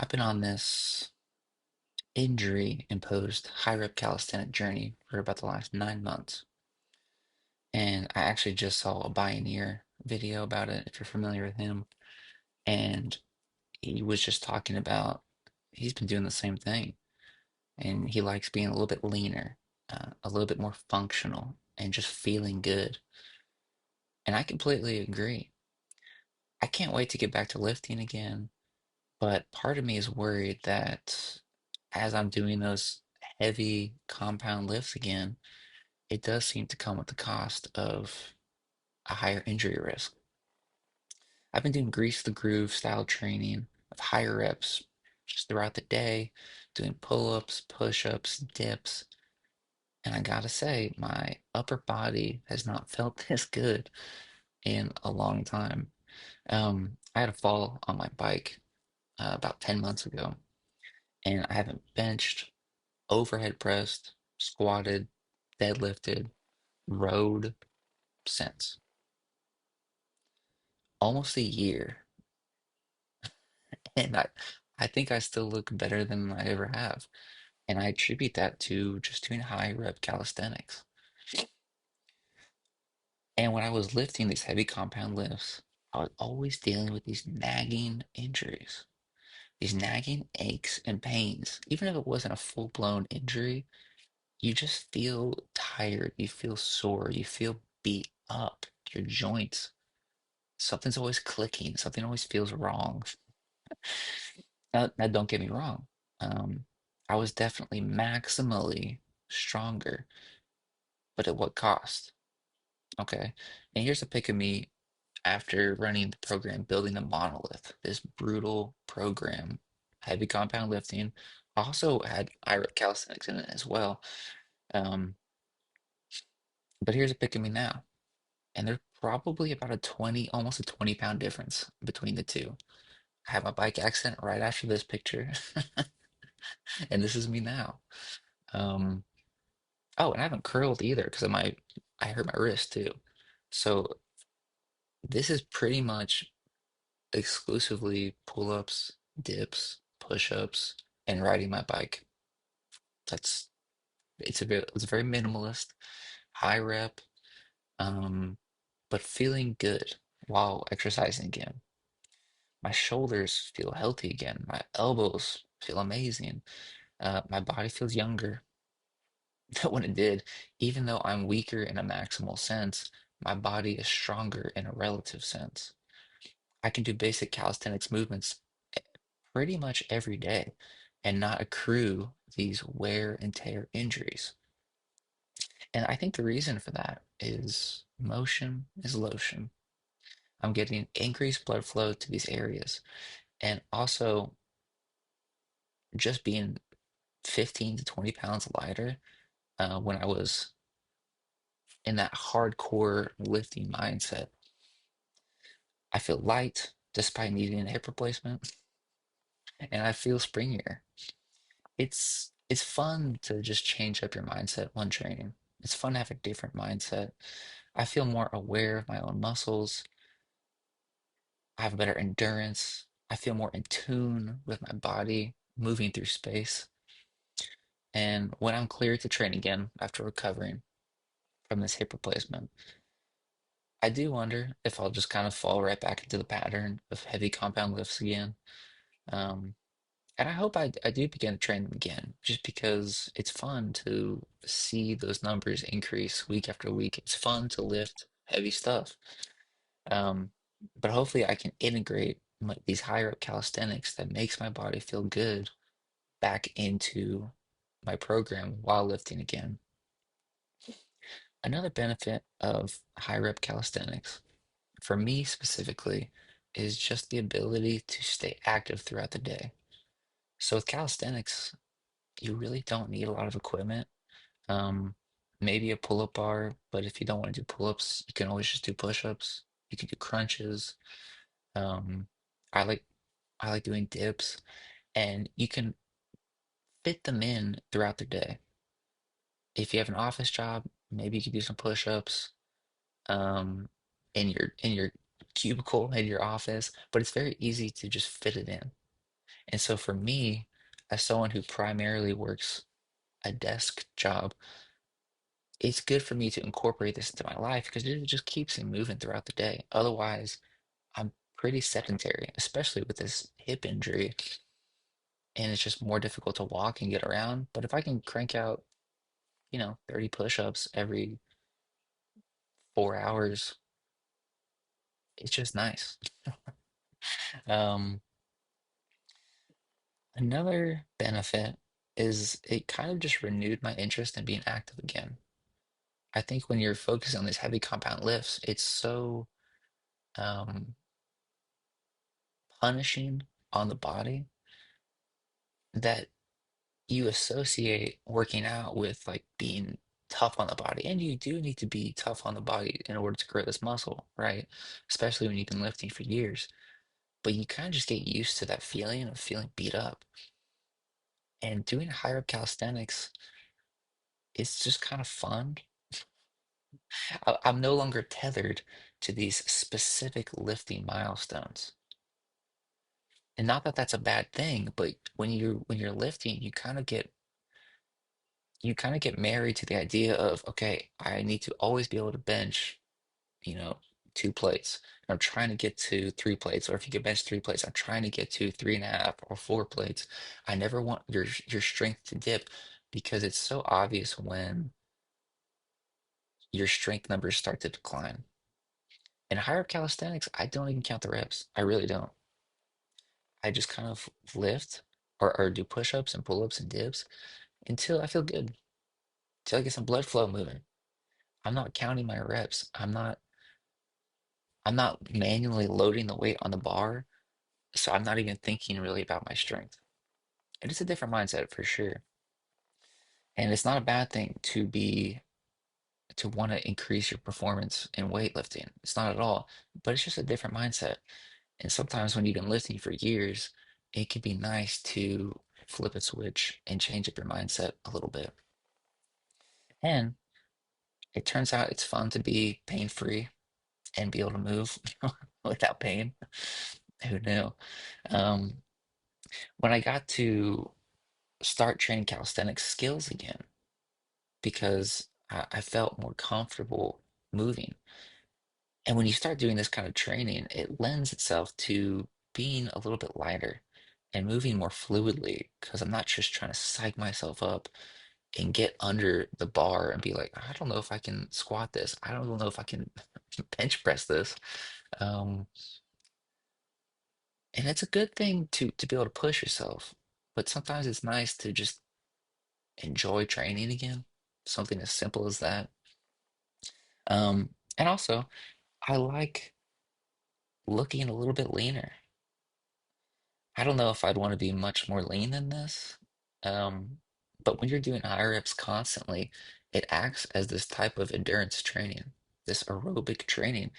I've been on this injury imposed high rep calisthenic journey for about the last 9 months. And I actually just saw a Pioneer video about it, if you're familiar with him. And he was just talking about he's been doing the same thing. And he likes being a little bit leaner, a little bit more functional, and just feeling good. And I completely agree. I can't wait to get back to lifting again. But part of me is worried that as I'm doing those heavy compound lifts again, it does seem to come with the cost of a higher injury risk. I've been doing grease the groove style training of higher reps just throughout the day, doing pull-ups, push-ups, dips, and I gotta say, my upper body has not felt this good in a long time. I had a fall on my bike about 10 months ago, and I haven't benched, overhead pressed, squatted, deadlifted, rowed since. Almost a year. And I think I still look better than I ever have. And I attribute that to just doing high rep calisthenics. And when I was lifting these heavy compound lifts, I was always dealing with these nagging injuries, these nagging aches and pains. Even if it wasn't a full-blown injury, you just feel tired, you feel sore, you feel beat up, your joints. Something's always clicking, something always feels wrong. Now don't get me wrong. Um, I was definitely maximally stronger, but at what cost? Okay. And here's a pic of me after running the program, building the monolith, this brutal program, heavy compound lifting. Also had IREP calisthenics in it as well. Um, but here's a pic of me now. And there's probably about a 20, almost a 20-pound difference between the two. I had my bike accident right after this picture, and this is me now. Um, oh, and I haven't curled either because I hurt my wrist too. So this is pretty much exclusively pull-ups, dips, push-ups, and riding my bike. That's it's very minimalist, high rep, um, but feeling good while exercising again. My shoulders feel healthy again. My elbows feel amazing. My body feels younger than when it did. Even though I'm weaker in a maximal sense, my body is stronger in a relative sense. I can do basic calisthenics movements pretty much every day and not accrue these wear and tear injuries. And I think the reason for that is motion is lotion. I'm getting increased blood flow to these areas. And also, just being 15 to 20 pounds lighter when I was in that hardcore lifting mindset. I feel light despite needing a hip replacement, and I feel springier. It's fun to just change up your mindset when training. It's fun to have a different mindset. I feel more aware of my own muscles. I have better endurance. I feel more in tune with my body moving through space. And when I'm clear to train again after recovering from this hip replacement, I do wonder if I'll just kind of fall right back into the pattern of heavy compound lifts again. Um, and I hope I do begin to train them again, just because it's fun to see those numbers increase week after week. It's fun to lift heavy stuff. Um, but hopefully I can integrate these higher up calisthenics that makes my body feel good back into my program while lifting again. Another benefit of high rep calisthenics, for me specifically, is just the ability to stay active throughout the day. So with calisthenics, you really don't need a lot of equipment. Um, Maybe a pull-up bar, but if you don't want to do pull-ups, you can always just do push-ups. You can do crunches. Um, I like I like doing dips, and you can fit them in throughout the day. If you have an office job, maybe you could do some push-ups um, in your cubicle in your office, but it's very easy to just fit it in. And so for me, as someone who primarily works a desk job, it's good for me to incorporate this into my life because it just keeps me moving throughout the day. Otherwise, I'm pretty sedentary, especially with this hip injury, and it's just more difficult to walk and get around. But if I can crank out, 30 push-ups every 4 hours, it's just nice. Um, Another benefit is it kind of just renewed my interest in being active again. I think when you're focused on these heavy compound lifts, it's so um, punishing on the body that you associate working out with like being tough on the body. And you do need to be tough on the body in order to grow this muscle, right? Especially when you've been lifting for years. But you kind of just get used to that feeling of feeling beat up. And doing higher up calisthenics, it's just kind of fun. I'm no longer tethered to these specific lifting milestones. And not that that's a bad thing, but when you're lifting, you kind of get married to the idea of, okay, I need to always be able to bench, you know, 2 plates. I'm trying to get to 3 plates, or if you can bench 3 plates, I'm trying to get to 3.5 or 4 plates. I never want your strength to dip because it's so obvious when your strength numbers start to decline. In higher calisthenics, I don't even count the reps. I really don't. I just kind of lift or do push-ups and pull-ups and dips until I feel good, until I get some blood flow moving. I'm not counting my reps. I'm not manually loading the weight on the bar, so I'm not even thinking really about my strength. And it's a different mindset for sure. And it's not a bad thing to want to increase your performance in weightlifting. It's not at all, but it's just a different mindset. And sometimes when you've been lifting for years, it can be nice to flip a switch and change up your mindset a little bit. And it turns out it's fun to be pain-free and be able to move without pain. Who knew? Um, when I got to start training calisthenics skills again, because I felt more comfortable moving. And when you start doing this kind of training, it lends itself to being a little bit lighter and moving more fluidly because I'm not just trying to psych myself up and get under the bar and be like, I don't know if I can squat this. I don't know if I can bench press this. Um, and it's a good thing to be able to push yourself, but sometimes it's nice to just enjoy training again. Something as simple as that. And also, I like looking a little bit leaner. I don't know if I'd want to be much more lean than this. Um, but when you're doing high reps constantly, it acts as this type of endurance training, this aerobic training,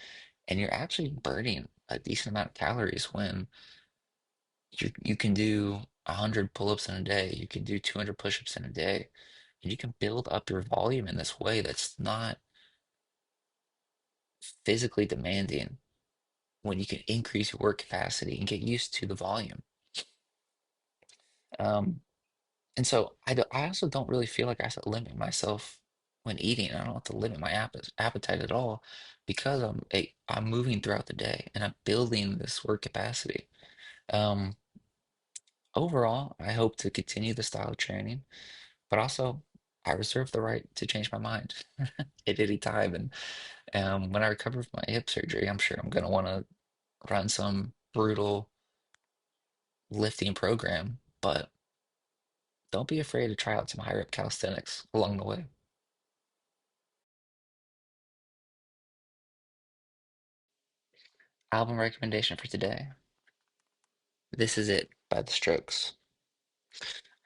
and you're actually burning a decent amount of calories when you can do 100 pull-ups in a day, you can do 200 push-ups in a day, and you can build up your volume in this way that's not physically demanding when you can increase your work capacity and get used to the volume. Um, And so I also don't really feel like I have to limit myself when eating. I don't have to limit my appetite at all because I'm moving throughout the day and I'm building this work capacity. Um, Overall, I hope to continue the style of training, but also I reserve the right to change my mind at any time. And when I recover from my hip surgery, I'm sure I'm going to want to run some brutal lifting program, but don't be afraid to try out some high rep calisthenics along the way. Album recommendation for today. This Is It by The Strokes.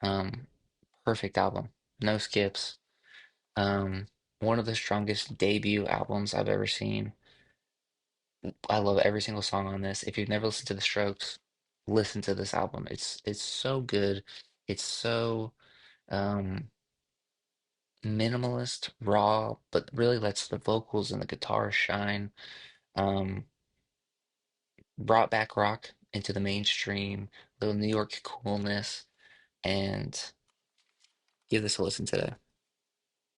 Um, Perfect album. No skips. Um, One of the strongest debut albums I've ever seen. I love every single song on this. If you've never listened to The Strokes, listen to this album. It's so good. It's so um minimalist, raw, but really lets the vocals and the guitar shine. Um, Brought back rock into the mainstream, little New York coolness, and give this a listen today.